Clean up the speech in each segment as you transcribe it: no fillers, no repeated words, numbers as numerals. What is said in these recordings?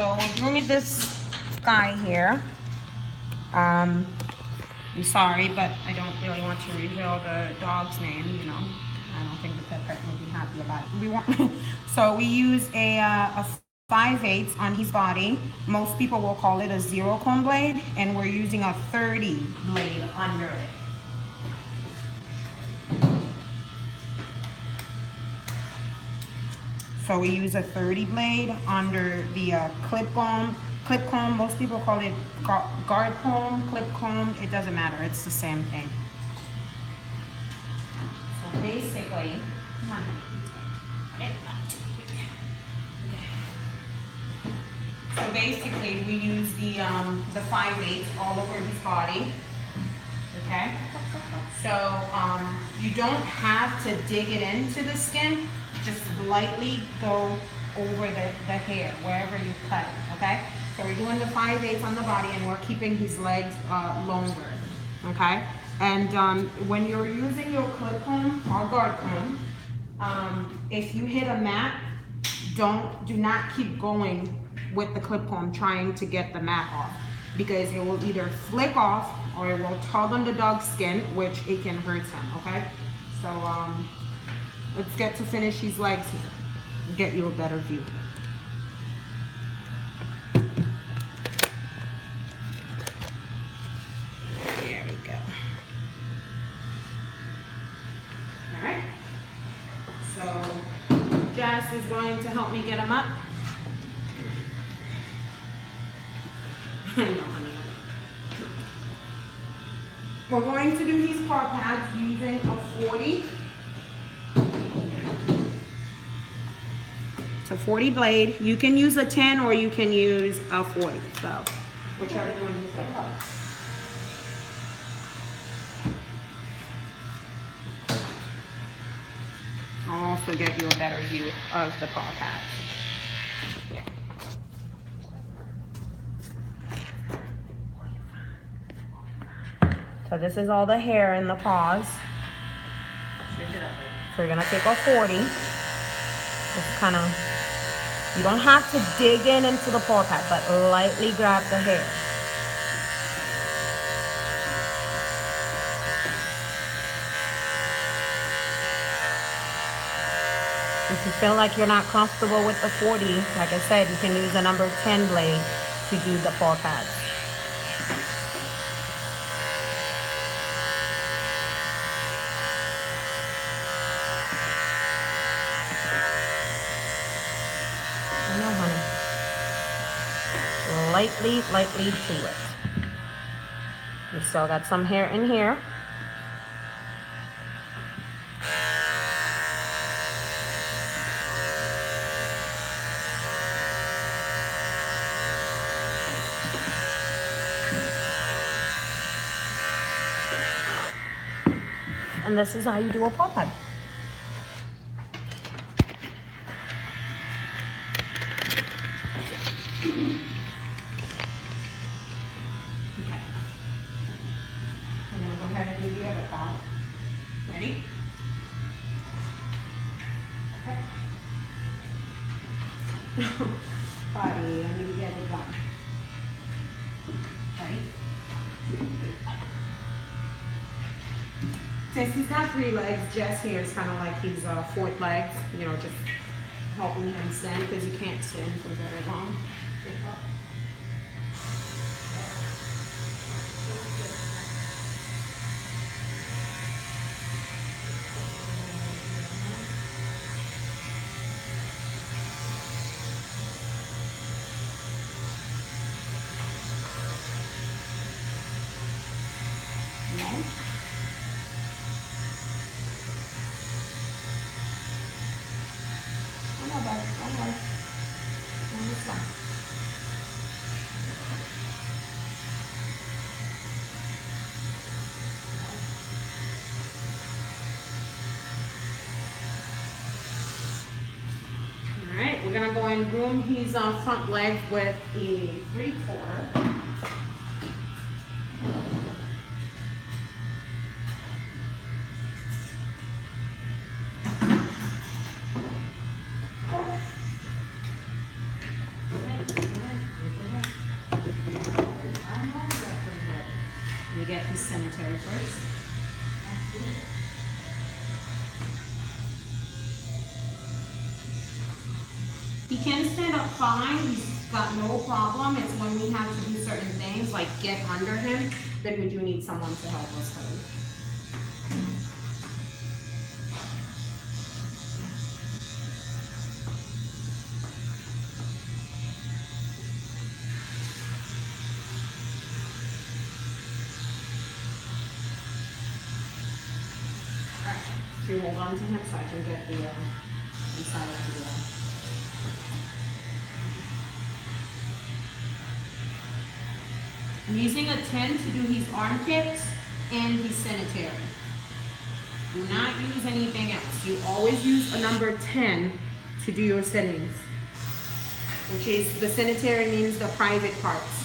So we're grooming this guy here. I'm sorry, but I don't really want to reveal the dog's name, you know. I don't think the pet will be happy about it. So we use a 5/8 on his body. Most people will call it a 0 comb blade, and we're using a 30 blade under it. So we use a 30 blade under the clip comb. Clip comb, most people call it guard comb, clip comb. It doesn't matter. It's the same thing. So basically, come on. So basically, we use the 5/8 all over his body. Okay. So you don't have to dig it into the skin. Just lightly go over the hair wherever you cut it. Okay. So we're doing the 5/8 on the body, and we're keeping his legs longer. Okay. And when you're using your clip comb or guard comb, if you hit a mat, do not keep going with the clip comb trying to get the mat off, because it will either flick off or it will tug on the dog's skin, which it can hurt him. Okay. So let's get to finish his legs here. Get you a better view. There we go. All right. So Jess is going to help me get him up. We're going to do these paw pads using a 40. It's a 40 blade. You can use a 10 or you can use a 40. So whichever one you prefer. I'll also get you a better view of the paw pads. So this is all the hair in the paws. So you're gonna take a 40. Just kind of, you don't have to dig into the paw pad, but lightly grab the hair. If you feel like you're not comfortable with the 40, like I said, you can use a number 10 blade to do the paw pads. No, honey. Lightly to it. You still got some hair in here. And this is how you do a paw pad. Ready? Okay. Body, I need to get it done. Ready? Since he's got 3 legs, Jess here is kind of like his 4th leg, you know, just helping him stand because he can't stand for very long. Alright, we're gonna go and groom his front leg with a 3/4. cemetery first. He can stand up fine, he's got no problem. It's when we have to do certain things, like get under him, then we do need someone to help us hold. You hold on to him so I can get the inside of the I'm using a 10 to do his armpits and his sanitary. Do not use anything else. You always use a number 10 to do your settings, which is the sanitary means the private parts.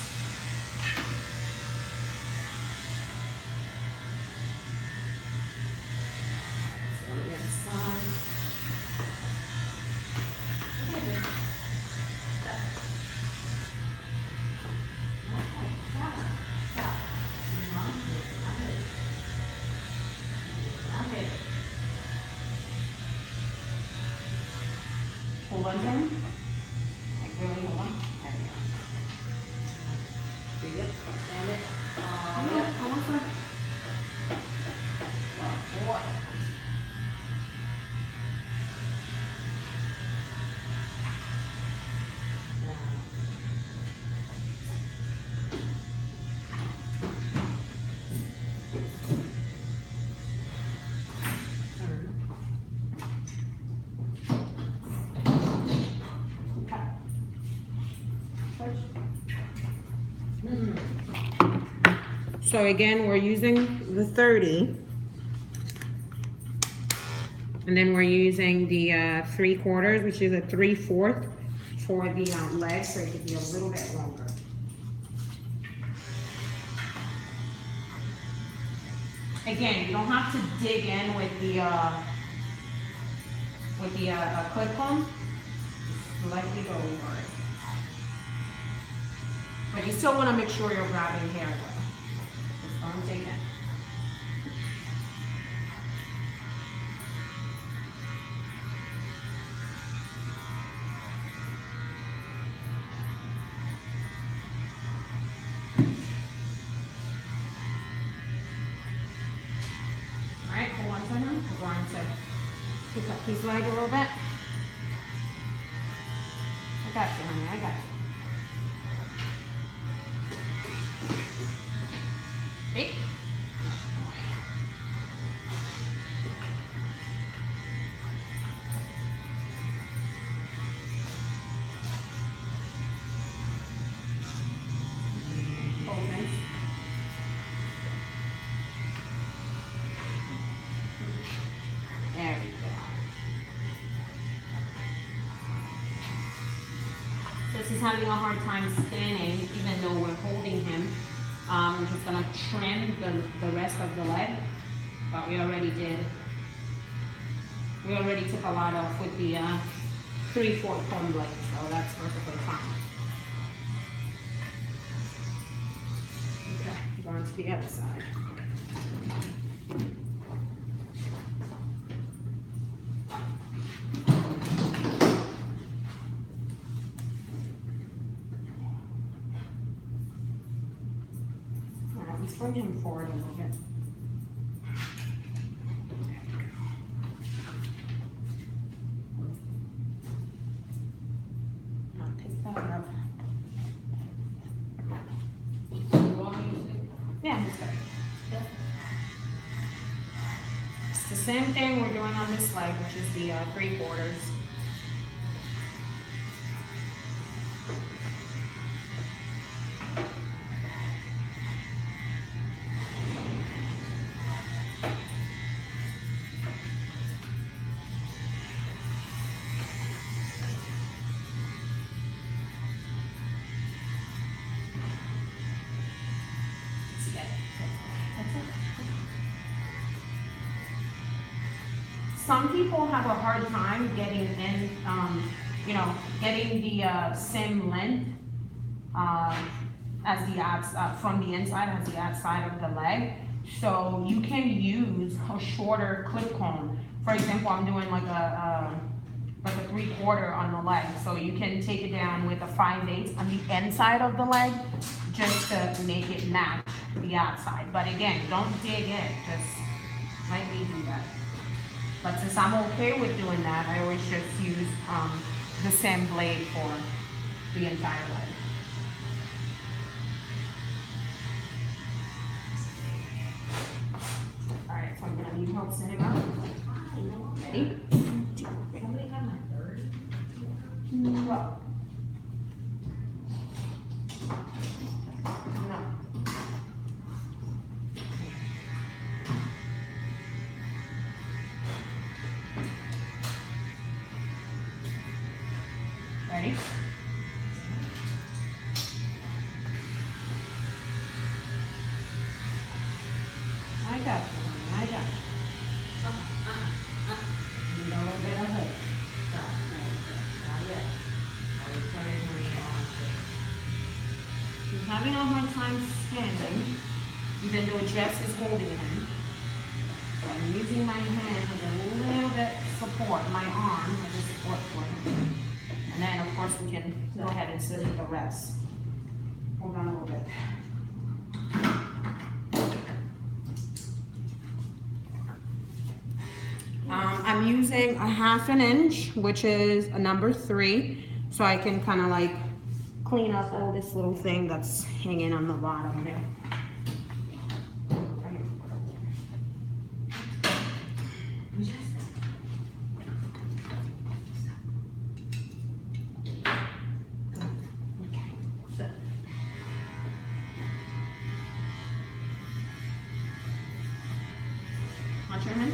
Hold on to him. Like really hold on. There we go. Breathe it. Stand it. Yeah, hold on for it. Boy. So again, we're using the 30, and then we're using the 3/4, which is a 3/4 for the leg, so it could be a little bit longer. Again, you don't have to dig in with the clip on. Just lightly go over it. But you still want to make sure you're grabbing hair well. Just don't dig in. Alright, hold on to him. We're going to pick up his leg a little bit. I got you, honey. I got you. Hey. Open. There we go. Since he's having a hard time standing, even though we're holding him, we're just gonna trim the rest of the leg, but we already did. We already took a lot off with the 3/4 comb blade, so that's perfectly fine. Okay, going to the other side. Let's bring him forward a little bit. I'll take that up. Yeah, that's good. It's the same thing we're doing on this leg, which is the 3/4. Some people have a hard time getting in, getting the same length as the abs from the inside as the outside of the leg. So you can use a shorter clip comb. For example, I'm doing like a 3/4 on the leg. So you can take it down with a 5/8 on the inside of the leg just to make it match the outside. But again, don't dig in, just let me do that. But since I'm okay with doing that, I always just use the same blade for the entire leg. All right, so I'm gonna need help setting up. Ready? Somebody got my third. No. Ready? I got you, honey. I got you. Need a little bit of hook. Not yet. I was trying to read on. He's having a hard time standing, even though Jess is holding him. So I'm using my hand as a little bit support, my arm as a support for him. And then, of course, we can go ahead and sit with the rest. Hold on a little bit. I'm using a 1/2 inch, which is a number 3, so I can kind of like clean up all this little thing that's hanging on the bottom there. Watch your hand.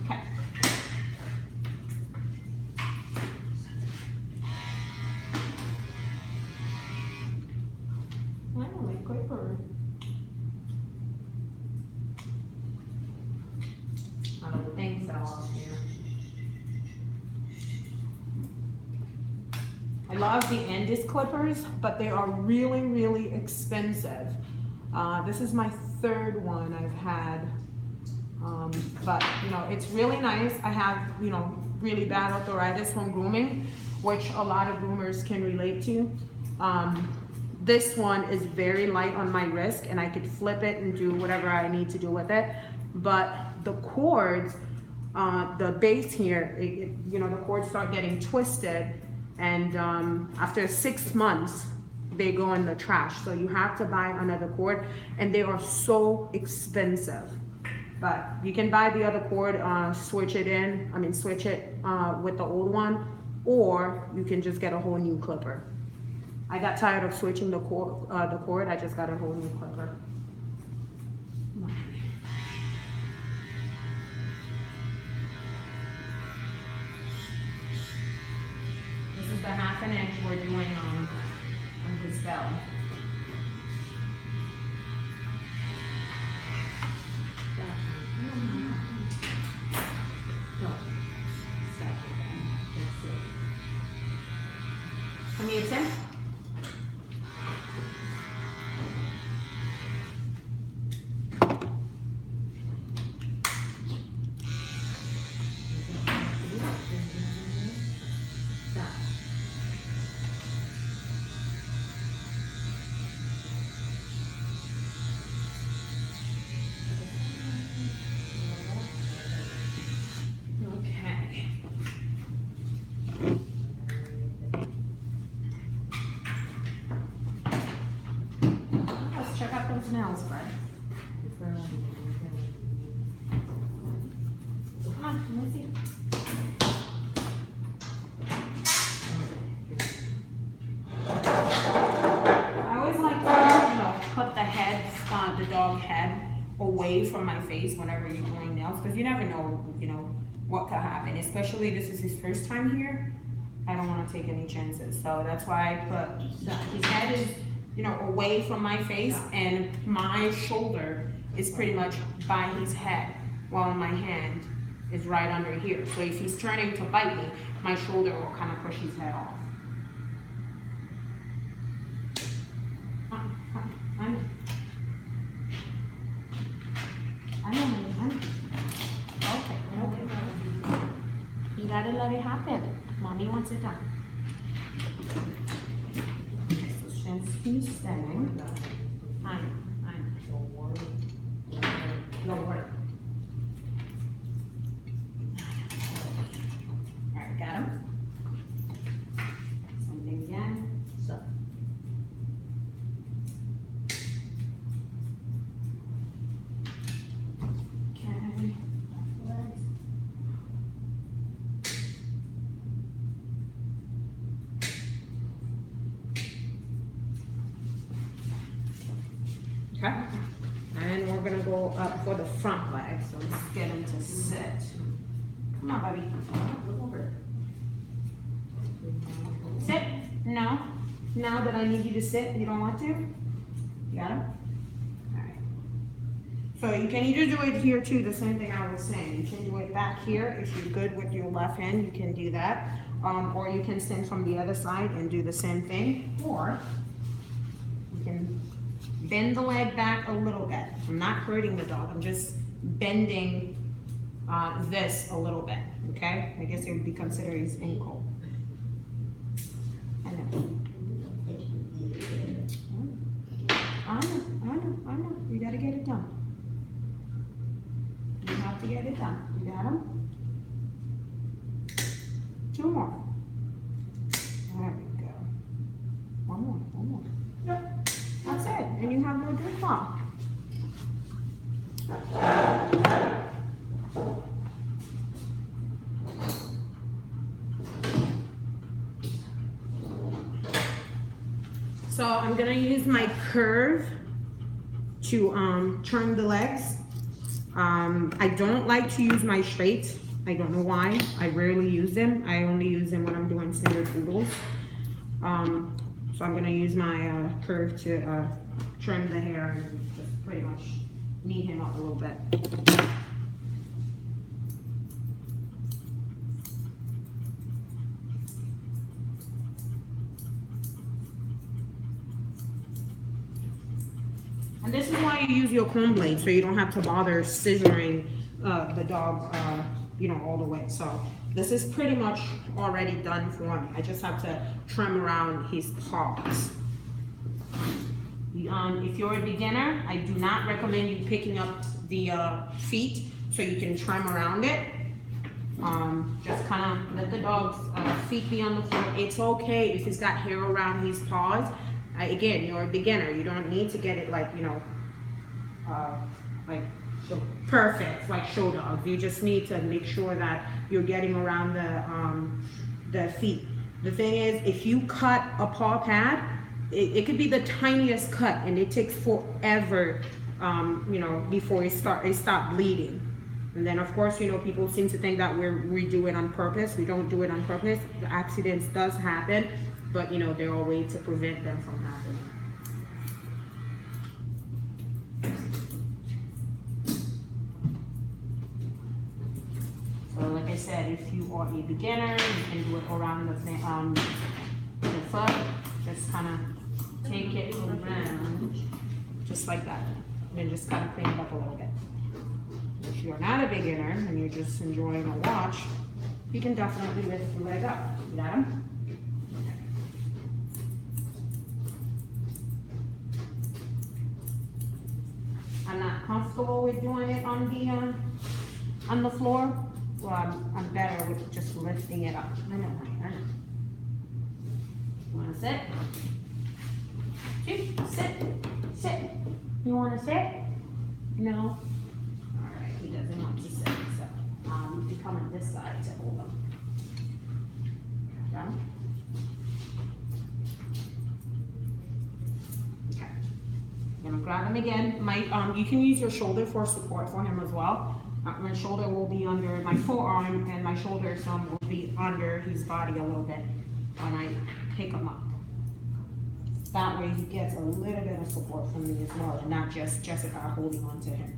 Okay. Wow, my clipper. Things fell off here. I love the Andis clippers, but they are really, really expensive. This is my 3rd one I've had. But you know, it's really nice. I have, you know, really bad arthritis from grooming, which a lot of groomers can relate to. This one is very light on my wrist, and I could flip it and do whatever I need to do with it. But the cords, the base here, you know, the cords start getting twisted, and after 6 months, they go in the trash. So you have to buy another cord, and they are so expensive. But you can buy the other cord, switch it with the old one, or you can just get a whole new clipper. I got tired of switching the cord. I just got a whole new clipper. This is the 1/2 inch we're doing on his bell. Can you attend? Nails, Fred. Come on, let me see. I always like to, you know, put the head, the dog head away from my face whenever you're doing nails, because you never know, you know, what could happen. Especially this is his first time here. I don't want to take any chances, so that's why I put his head is you know, away from my face, and my shoulder is pretty much by his head, while my hand is right under here. So if he's turning to bite me, my shoulder will kind of push his head off. I know. Okay. You gotta let it happen. Mommy wants it done. So since he's standing, don't worry. Alright, got him. Same thing again. So. Okay. Okay. And we're gonna go up for the front leg. So let's get him to sit. Come on, buddy. Sit. No. Now that I need you to sit, you don't want to? You got him? Alright. So you can either do it here too, the same thing I was saying. You can do it back here. If you're good with your left hand, you can do that. Or you can stand from the other side and do the same thing. Or you can bend the leg back a little bit. I'm not hurting the dog. I'm just bending this a little bit, okay? I guess it would be considered his ankle. I know. I know. You gotta get it done. You have to get it done. You got him? 2 more. There we go. One more. Yep. That's it. And you have your good claw. So I'm gonna use my curve to turn the legs. I don't like to use my straights. I don't know why. I rarely use them. I only use them when I'm doing standard doodles. So I'm gonna use my curve to trim the hair and just pretty much knead him up a little bit. And this is why you use your comb blade, so you don't have to bother scissoring the dog, you know, all the way. So this is pretty much already done for me. I just have to trim around his paws. If you're a beginner, I do not recommend you picking up the feet so you can trim around it. Just kind of let the dog's feet be on the floor. It's okay if he's got hair around his paws. Again, you're a beginner. You don't need to get it like, you know, like perfect, like show dogs. You just need to make sure that you're getting around the feet. The thing is, if you cut a paw pad, it could be the tiniest cut, and it takes forever, you know, before it stop bleeding. And then, of course, you know, people seem to think that we do it on purpose. We don't do it on purpose. The accidents does happen, but you know, there are ways to prevent them from happening. So, like I said, if you are a beginner, you can do it around the foot. Just kind of take it around, just like that, and then just kind of clean it up a little bit. If you're not a beginner and you're just enjoying a watch, you can definitely lift the leg up. You got him? I'm not comfortable with doing it on the floor. Well, I'm better with just lifting it up. I know. You wanna sit? Sit. You wanna sit? No? All right, he doesn't want to sit, so you come on this side to hold him. Down. Okay. I'm gonna grab him again. You can use your shoulder for support for him as well. My shoulder will be under my forearm, and my shoulder will be under his body a little bit when I pick him up. That way he gets a little bit of support from me as well, and not just Jessica holding on to him.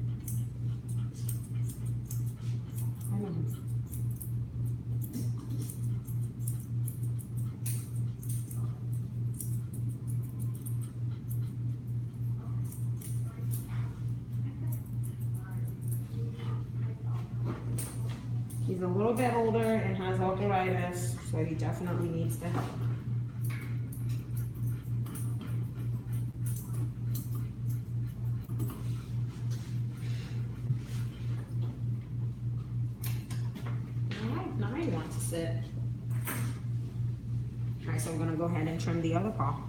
I know. He's a little bit older and has arthritis, so he definitely needs the help. Alright, now he wants to sit. Alright, so I'm gonna go ahead and trim the other paw.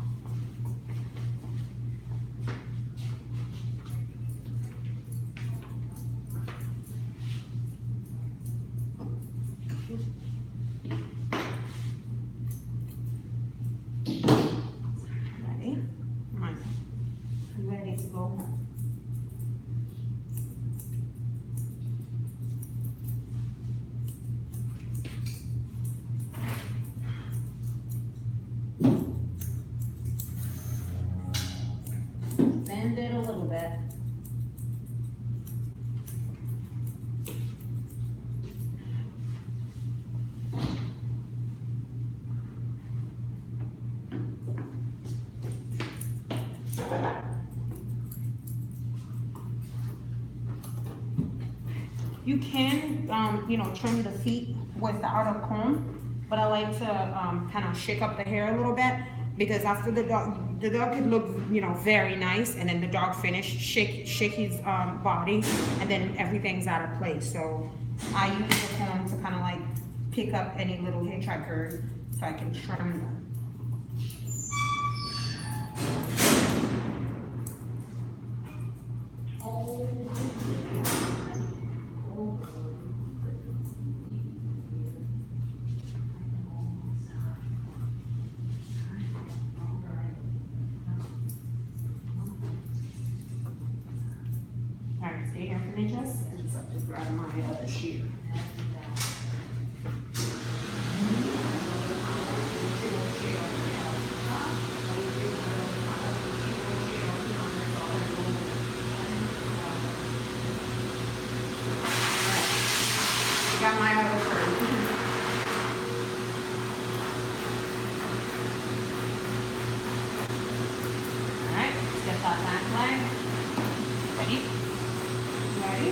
Ready? Come on. I'm ready to go home. Bend it a little bit. You can, trim the feet without a comb, but I like to kind of shake up the hair a little bit, because after the dog could look, very nice, and then the dog finished, shake his body, and then everything's out of place. So I use the comb to kind of like pick up any little hitchhikers so I can trim them. Alright, stay here for me, Jess. I just have to grab my other sheet. Got my other friend. Alright, let's get that back leg. Ready? Ready?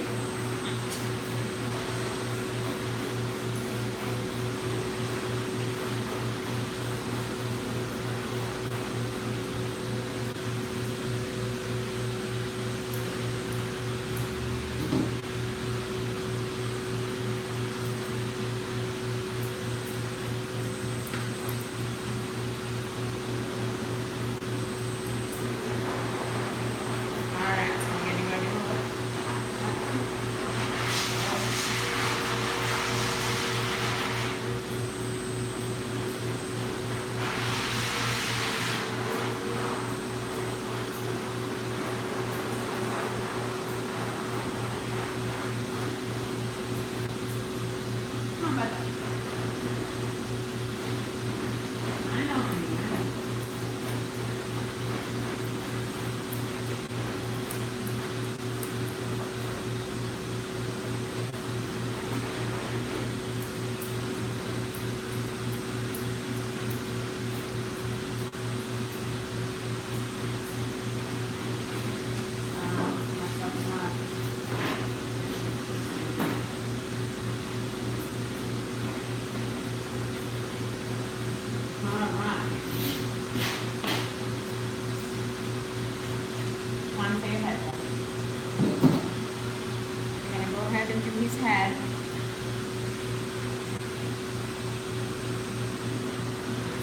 His head.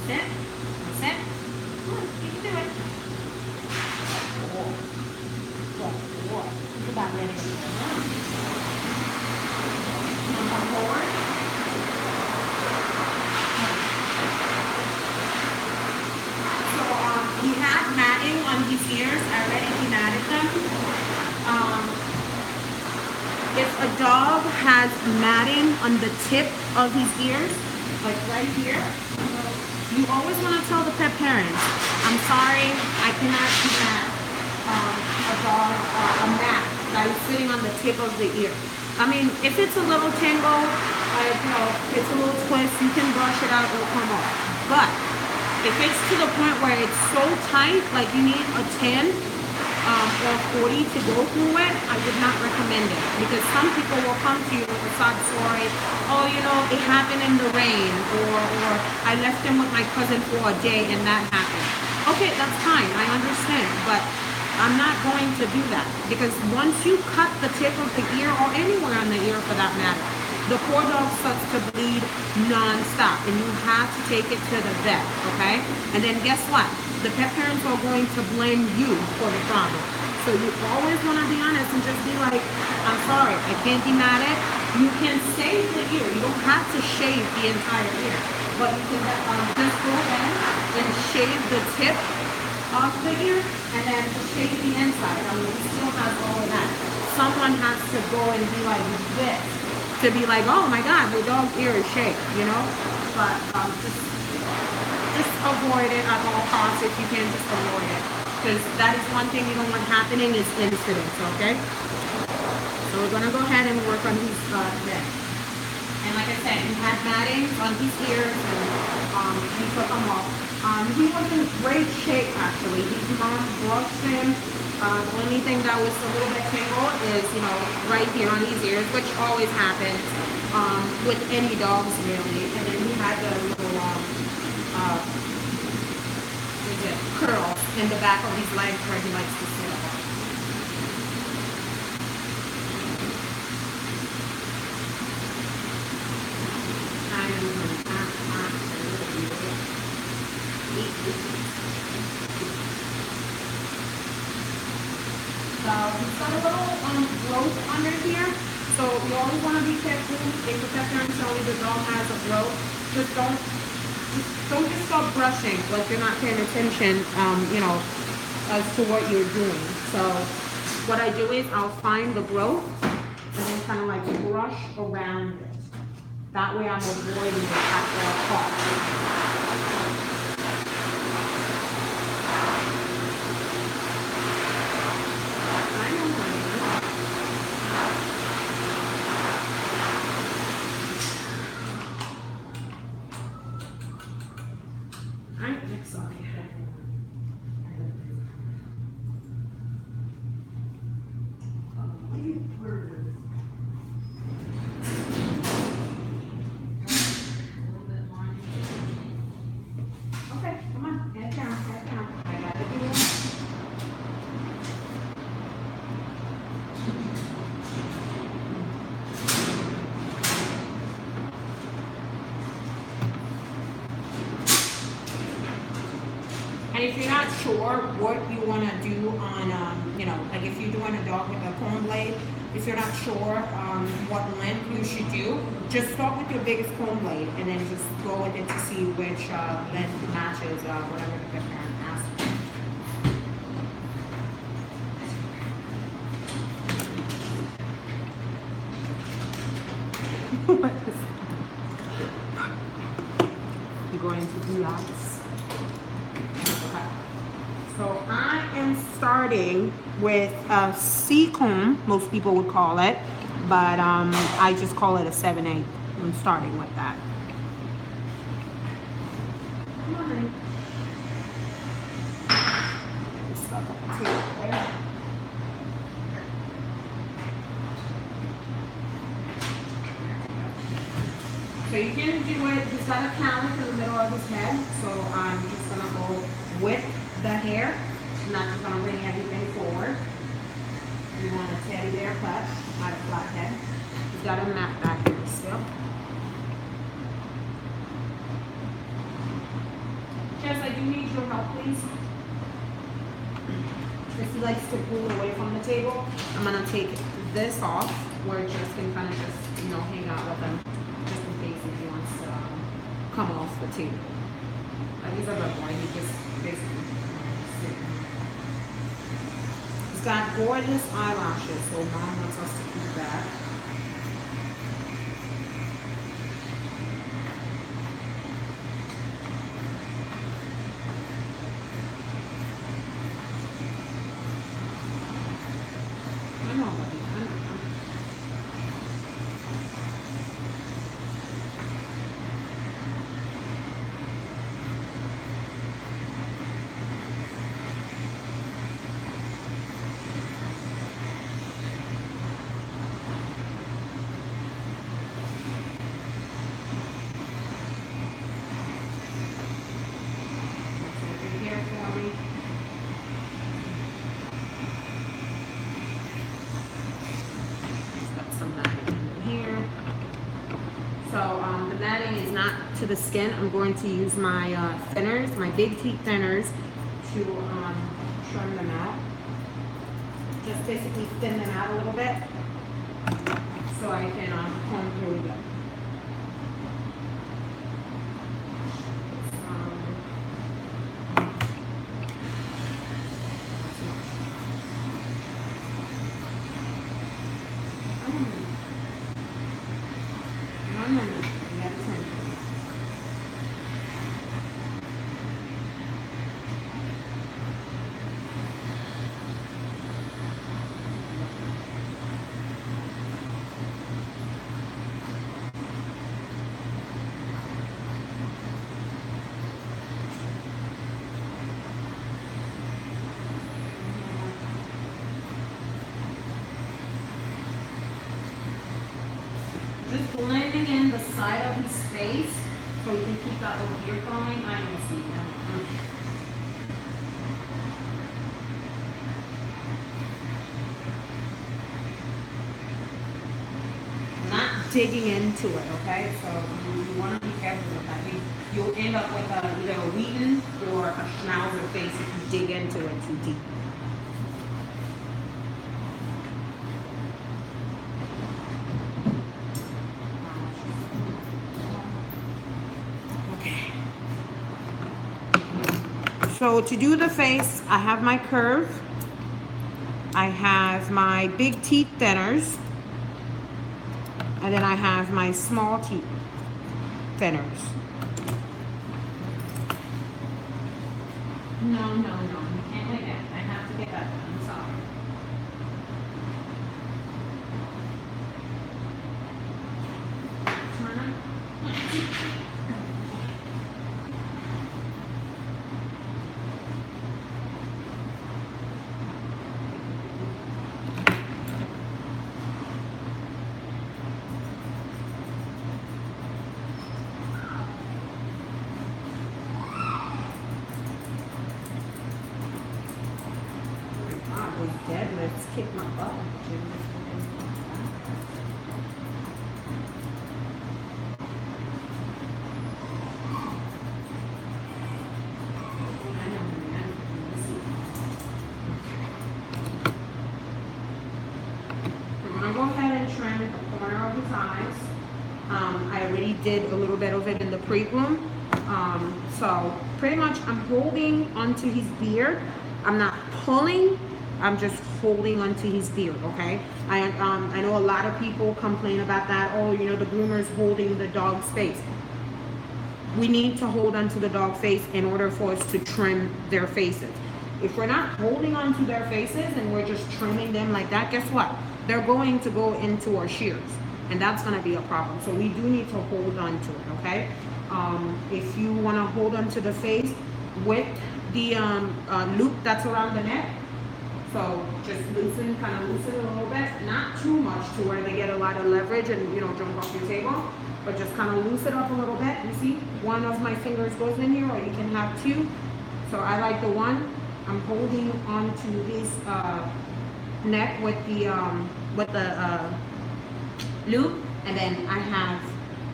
That's it. That's it. Come on, you can do it. Good. Look at that ready. Come forward. So he had matting on his ears. I already dematted them. If a dog has matting on the tip of his ears, like right here, You always want to tell the pet parents, I'm sorry, I cannot mat a dog, a mat that is sitting on the tip of the ear. I mean, if it's a little tingle, you know, it's a little twist, you can brush it out, it'll come off. But if it's to the point where it's so tight, like you need a 10 or 40 to go through it, I would not recommend it. Because some people will come to you with a sad story, oh, you know, it happened in the rain, or I left him with my cousin for a day and that happened. Okay, that's fine, I understand, but I'm not going to do that. Because once you cut the tip of the ear, or anywhere on the ear for that matter, the poor dog starts to bleed non-stop, and you have to take it to the vet, okay? And then guess what? The pet parents are going to blame you for the problem. So you always want to be honest and just be like, I'm sorry, I can't demat it. You can save the ear. You don't have to shave the entire ear, but you can just go ahead and shave the tip off the ear and then shave the inside. I mean, it still has all of that. Someone has to go and be like this to be like, oh my God, your dog's ear is shaved, you know? But just avoid it at all costs if you can. Just avoid it, because that is one thing you don't want happening is incidents. Okay, so we're gonna go ahead and work on his neck. And like I said, he had matting on his ears, and he took them off. He was in great shape actually. His mom brushed him. The only thing that was a little bit tingled is, you know, right here on his ears, which always happens with any dogs really. And then he had the little curl in the back of his legs where he likes to sit up. So he's got a little growth under here. So you always want to be careful if the pet parent tells you the dog has a growth. Just don't just stop brushing like you're not paying attention, you know, as to what you're doing. So what I do is I'll find the growth and then kind of like brush around it. That way I'm avoiding it at all costs. If you're not sure what you want to do on, you know, like if you're doing a dog with a comb blade, if you're not sure what length you should do, just start with your biggest comb blade and then just go with it to see which length matches whatever the pet parent asks. You're going to do that. So I am starting with a C comb, most people would call it, but I just call it a 7/8. I'm starting with that. Come on. Stuck up the tape there. So you can do it, he's got a callus in the middle of his head, so I'm just gonna go with the hair. I'm not just going to bring everything forward. You want a teddy bear cut, not a flat head. He's got a mat back here still. Jess, I do need your help, please. If he likes to pull away from the table, I'm going to take this off where Jess can kind of just, you know, hang out with him just in case if he wants to come off the table. He's a good boy. He just basically. He's got gorgeous eyelashes, so mom wants us to keep that. So the matting is not to the skin. I'm going to use my thinners, my big teeth thinners, to trim them out. Just basically thin them out a little bit so I can comb through them. Just blending in the side of his face so you can keep that little ear going. I don't see that. Not digging into it, okay? So you want to be careful with that. You'll end up with either a Wheaton or a Schnauzer face if you dig into it too deep. So to do the face, I have my curve, I have my big teeth thinners, and then I have my small teeth thinners. No, you can't like that. I have to get that done. I'm sorry. Deadlifts kick my butt. I'm gonna go ahead and trim the corner of his eyes. I already did a little bit of it in the pre-groom. So pretty much I'm holding onto his beard. I'm not pulling. I'm just holding onto his beard, okay? I know a lot of people complain about that. Oh, you know, the groomer's holding the dog's face. We need to hold onto the dog face in order for us to trim their faces. If we're not holding onto their faces and we're just trimming them like that, guess what? They're going to go into our shears, and that's gonna be a problem. So we do need to hold onto it, okay? If you wanna hold onto the face with the loop that's around the neck, so just kind of loosen a little bit, not too much to where they get a lot of leverage and, you know, jump off your table, but just kind of loosen up a little bit. You see, one of my fingers goes in here, or you can have two. So I like the one. I'm holding onto his neck with the loop, and then I have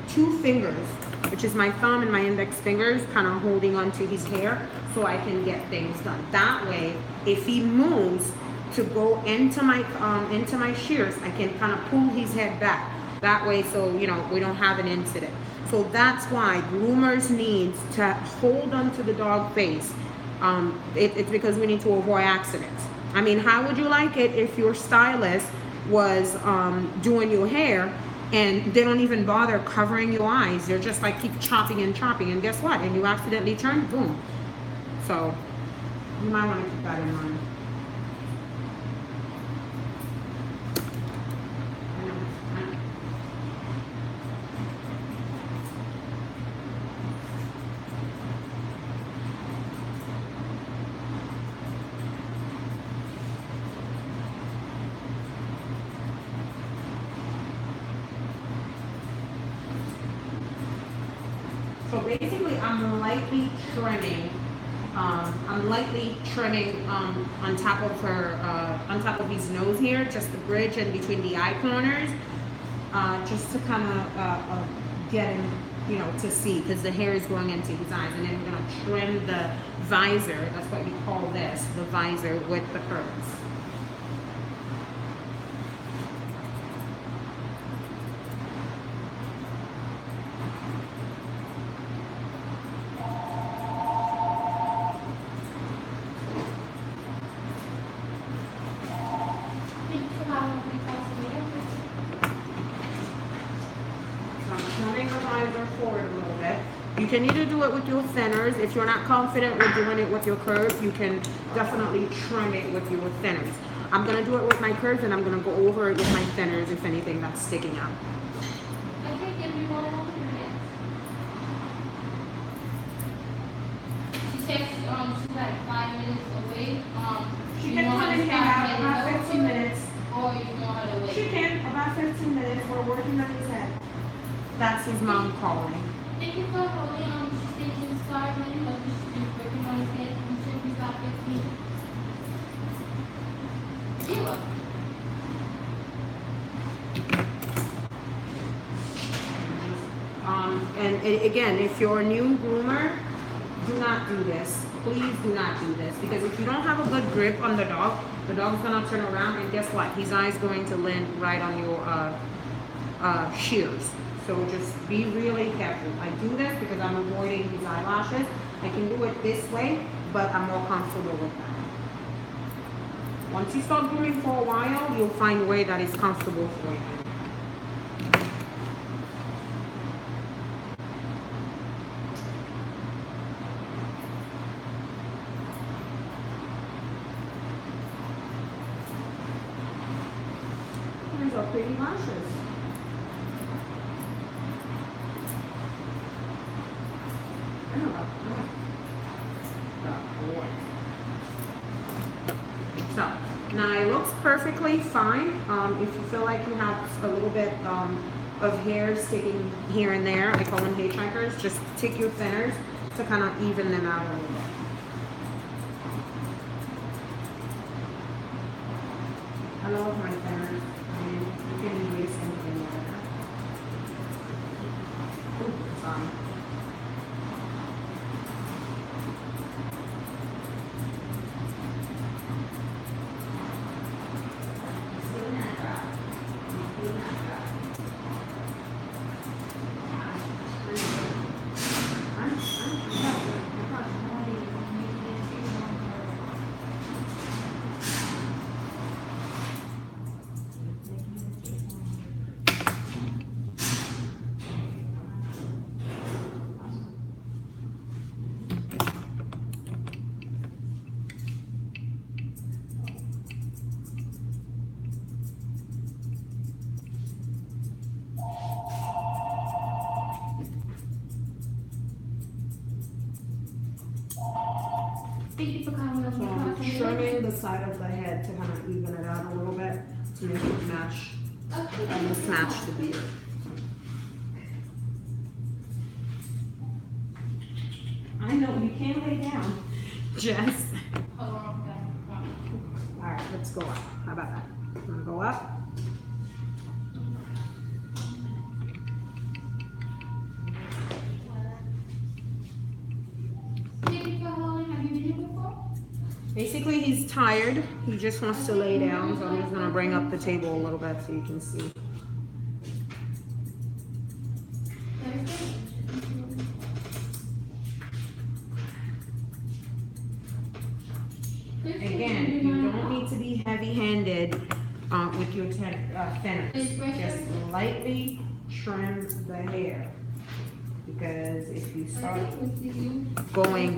two fingers, which is my thumb and my index fingers, kind of holding onto his hair so I can get things done. That way, if he moves to go into my shears, I can kind of pull his head back. That way, so you know, we don't have an incident. So that's why groomers need to hold onto the dog face. It's because we need to avoid accidents. I mean, how would you like it if your stylist was doing your hair and they don't even bother covering your eyes? They're just like keep chopping, and guess what? And you accidentally turn, boom. So you might want to keep that in mind. So basically, I'm lightly trimming. On top of his nose here, just the bridge and between the eye corners. just to kind of get him, you know, to see, because the hair is going into his eyes. And then we're going to trim the visor, that's what we call this, the visor with the curls. Forward a little bit. You can either do it with your thinners. If you're not confident with doing it with your curves, you can definitely trim it with your thinners. I'm going to do it with my curves, and I'm going to go over it with my thinners if anything that's sticking out. She said she's like 5 minutes away. She can come and hang out about 15 minutes. Or you want her to wait? She can, about 15 minutes. We're working on his head. That's his mom calling. Thank you for holding. She said she's 5 minutes, but she's been working on his head. You should be about 15. Zero. Again, if you're a new groomer, do not do this. Please do not do this, because if you don't have a good grip on the dog's gonna turn around, and guess what? His eye's going to land right on your shears. So just be really careful. I do this because I'm avoiding his eyelashes. I can do it this way, but I'm more comfortable with that. Once you start grooming for a while, you'll find a way that is comfortable for you. These are pretty lashes. So now it looks perfectly fine. If you feel like you have a little bit of hair sticking here and there, I call them hitchhikers, just take your thinners to kind of even them out a little bit. I love my thinners. I mean, you can use anything like that. Ooh, sorry. Thank you for coming up. So I'm trimming the side of the head to kind of even it out a little bit to make it match, almost match the beard. I know, you can't lay down. Jess. Alright, let's go up. How about that? I'm gonna go up. Basically, he's tired. He just wants to lay down, so I'm just gonna bring up the table a little bit so you can see. Again, you don't need to be heavy-handed with your thinners. Just lightly trim the hair. Because if you start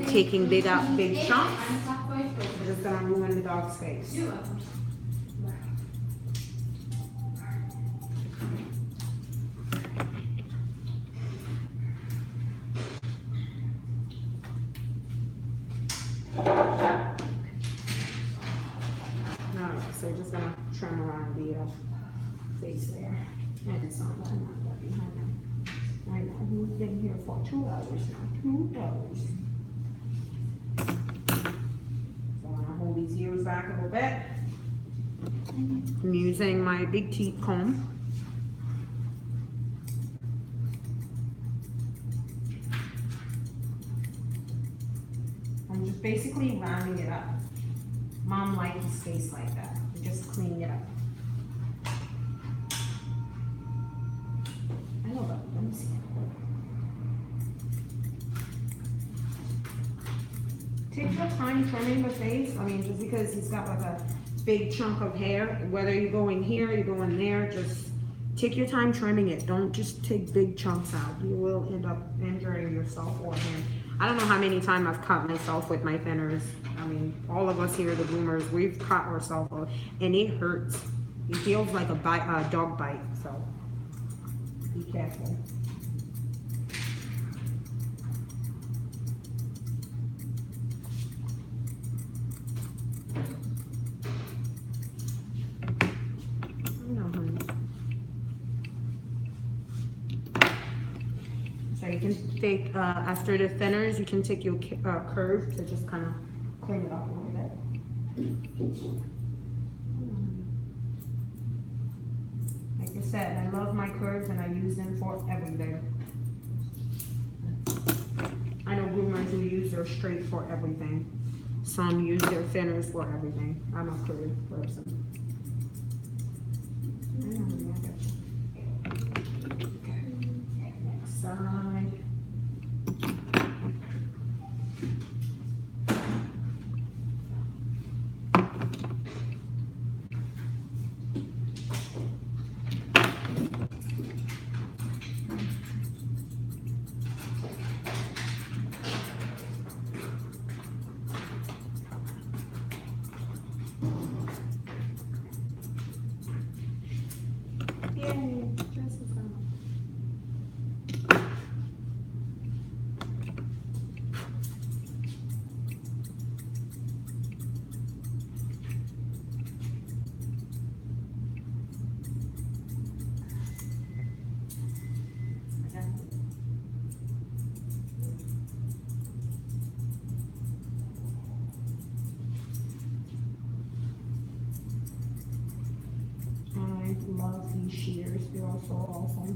taking big chunks, it's just gonna ruin the dog's face. So you're just gonna trim around the face there. And it's not behind him. I know, he's been here for 2 hours now. 2 hours. So I'm gonna hold these ears back a little bit. I'm using my big teeth comb. just basically rounding it up. Mom likes his face like that. We're just cleaning it up. I know, but let me see. Take your time trimming the face. I mean, just because he's got like a big chunk of hair, whether you go in here, you go in there, just take your time trimming it. Don't just take big chunks out. You will end up injuring yourself or him. I don't know how many times I've cut myself with my thinners. I mean, all of us here, the groomers, we've cut ourselves, and it hurts. It feels like a dog bite, so be careful. So you can take, after the thinners, you can take your curve to just kind of clean it up a little bit. Like I said, I love my curves and I use them for everything. I know groomers who use their straight for everything. Some use their thinners for everything. I'm a curve person. Next side. Yay, dress is done. I love these shears, they're all so awesome.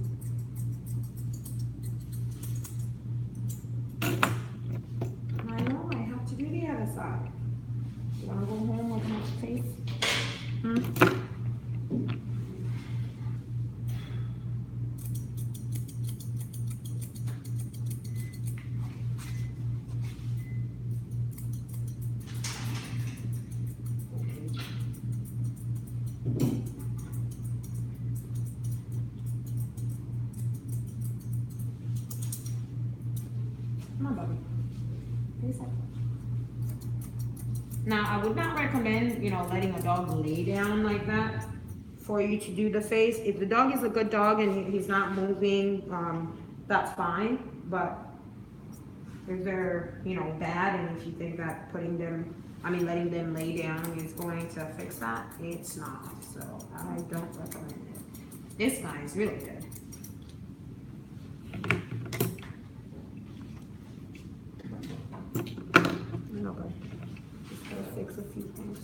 I know, I have to do the other side. You wanna go home with my face? Come on, Bubby. Face up. Now, I would not recommend, letting a dog lay down like that for you to do the face. If the dog is a good dog and he's not moving, that's fine. But if they're, bad, and if you think that letting them lay down is going to fix that, it's not. So I don't recommend it. This guy is really good. No good. Just gotta fix a few things.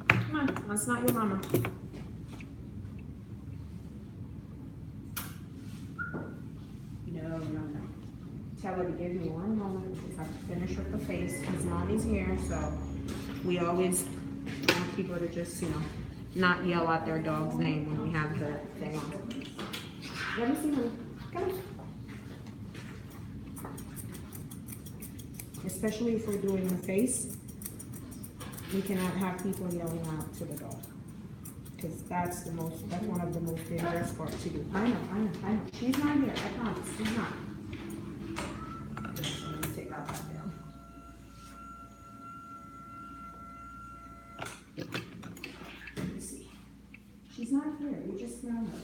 Come on, that's not your mama. No. Tell her to give me one moment because I have to finish with the face because mommy's here. So we always want people to just, not yell out their dog's name when we have the thing on. Let me see her. Come on. Especially if we're doing the face, we cannot have people yelling out to the dog. Because that's one of the most dangerous parts to do. I know. She's not here, I promise, she's not. Just let me take out that veil. Let me see. She's not here, you just smell her.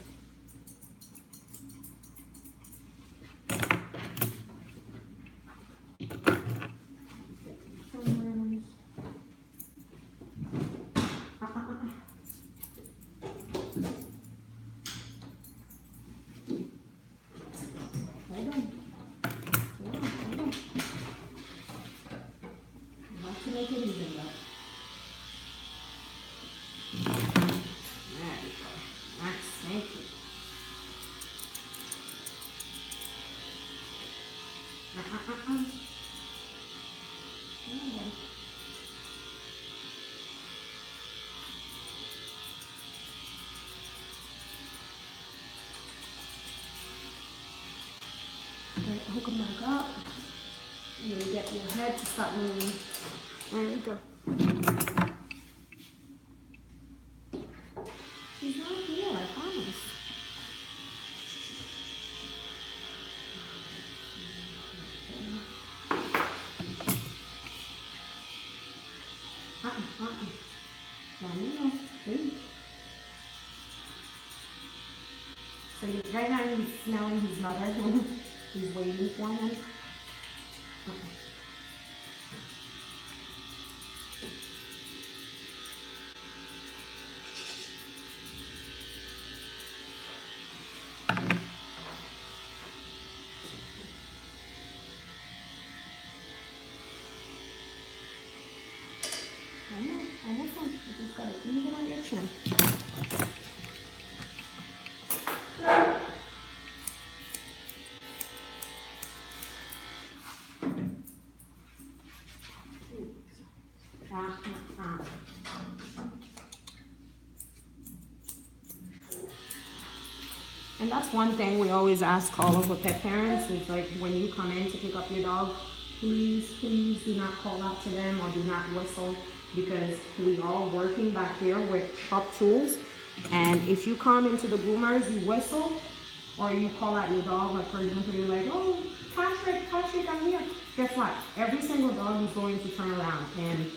to make it even though. There we go. Nice, thank you. Okay. Right, hook them back up. And then get your head to start moving. There you go. She's not here, I promise. So right now he's smelling his mother. He's waiting for him. Almost done. You just gotta even on your chin. And that's one thing we always ask all of the pet parents is like when you come in to pick up your dog, please do not call out to them or do not whistle because we all working back there with sharp tools. And if you come into the groomers, you whistle or you call out your dog, like for example, you're like, oh, Patrick, I'm here. Guess what? Every single dog is going to turn around. And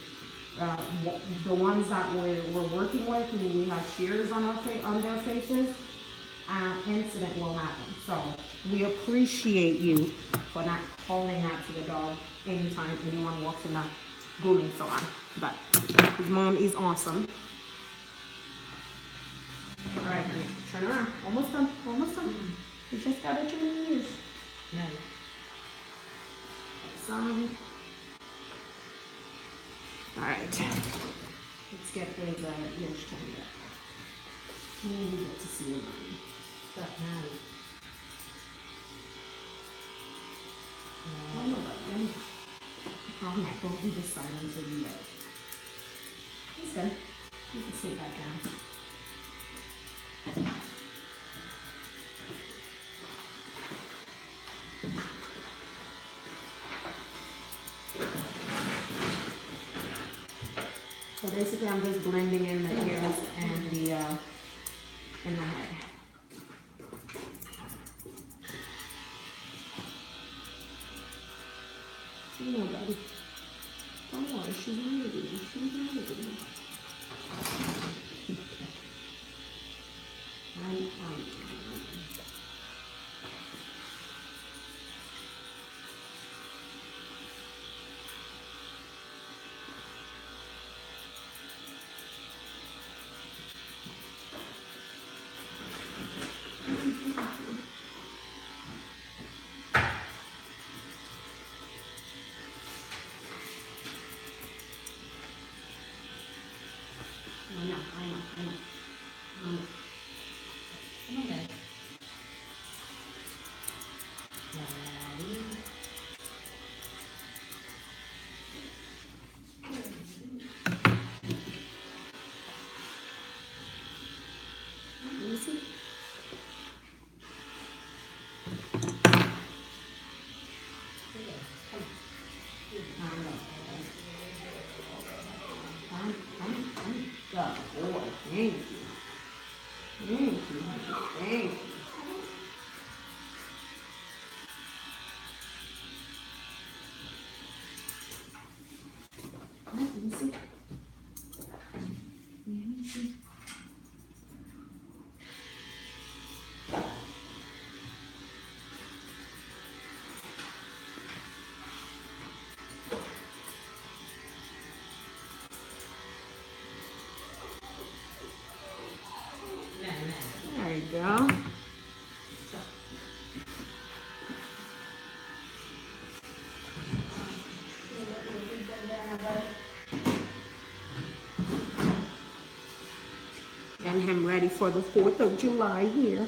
the ones that we're working with, who we have shears on their faces, incident will happen. So we appreciate you for not calling out to the dog anytime anyone walks in that grooming salon. But his mom is awesome. All right, honey, turn around. Almost done. Almost done. You just got it 2 years. No. Some. All right. Let's get his ears turned up. And you get to see your mommy. Stop now. Oh, no, but then I'll not go do this side until you let it. He's good. You can sit back down. So basically I'm just blending in the ears and the head. Come on, buddy. Don't worry, she's ready. She's ready. I know. Come on, babe. Easy. Good boy. Thank you. Thank you. Thank you. Easy. Easy. There you go. ready for the 4th of July here.